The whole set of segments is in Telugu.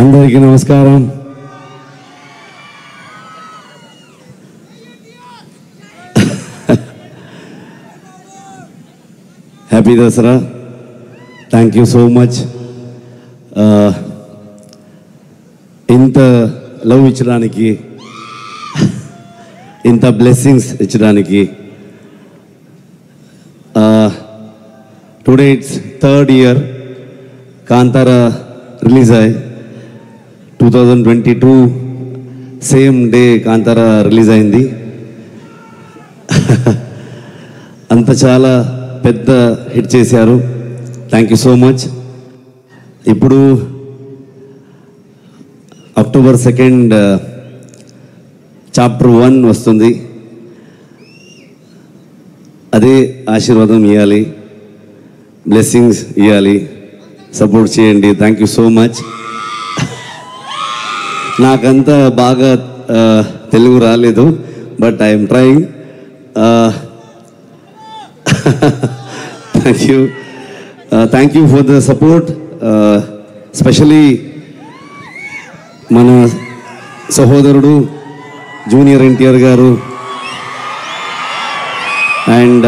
అందరికీ నమస్కారం. Happy Dussehra. Thank you so much. ఇంత లవ్ ఇచ్చడానికి, ఇంత బ్లెస్సింగ్స్ ఇచ్చడానికి. Today it's 3rd year Kantara release అయ్యి 2022 సేమ్ డే కాంతారా రిలీజ్ అయింది. అంత చాలా పెద్ద హిట్ చేశారు. Thank you so much. ఇప్పుడు October 2nd Chapter 1 వస్తుంది. అదే ఆశీర్వాదం ఇవ్వాలి, బ్లెస్సింగ్స్ ఇవ్వాలి, సపోర్ట్ చేయండి. Thank you so much. నాకంత బాగా తెలుగు రాలేదు, but I'm trying. Thank you for the support. Especially మన సహోదరుడు జూనియర్ ఎన్టీఆర్ గారు అండ్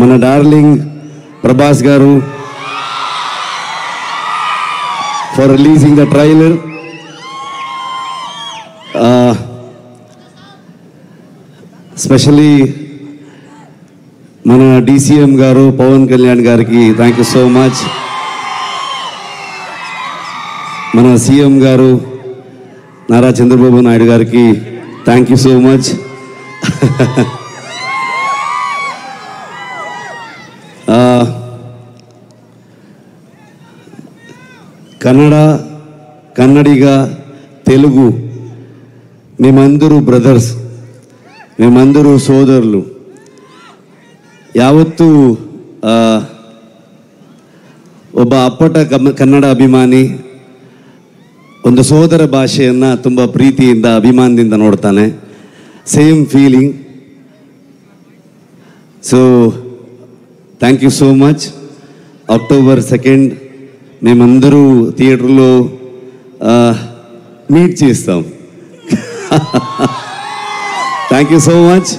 మన డార్లింగ్ ప్రభాస్ గారు for releasing the trailer. Especially మన DCM గారు పవన్ కళ్యాణ్ గారికి థ్యాంక్ యూ సో మచ్. మన CM గారు నారా చంద్రబాబు నాయుడు గారికి thank you so much. Kannadiga Telugu మేమందరూ బ్రదర్స్, మేమందరూ సోదరులు. ಯಾವತ್ತೂ ಒಬ್ಬ ಅಪ್ಪಟ ಕನ್ನಡ ಅಭಿಮಾನಿ ಒಂದು ಸೋದರ ಭಾಷೆಯನ್ನು ತುಂಬ ಪ್ರೀತಿಯಿಂದ ಅಭಿಮಾನದಿಂದ ನೋಡ್ತಾನೆ. Same feeling. So thank you so much. October 2nd మేమందరూ థియేటర్లో మీట్ చేస్తాం. థ్యాంక్ యూ సో మచ్.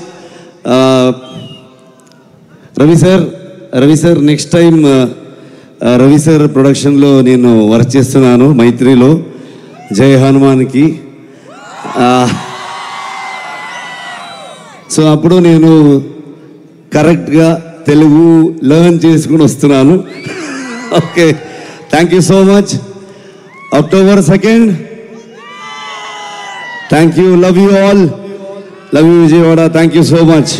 Ravi sir next time Ravi sir ప్రొడక్షన్లో నేను వర్క్ చేస్తున్నాను మైత్రిలో, జై హనుమాన్కి. సో అప్పుడు నేను కరెక్ట్గా తెలుగు లెర్న్ చేసుకుని వస్తున్నాను. Okay, thank you so much. October 2nd. Thank you. Love you all. Love you Vijayawada. Thank you so much.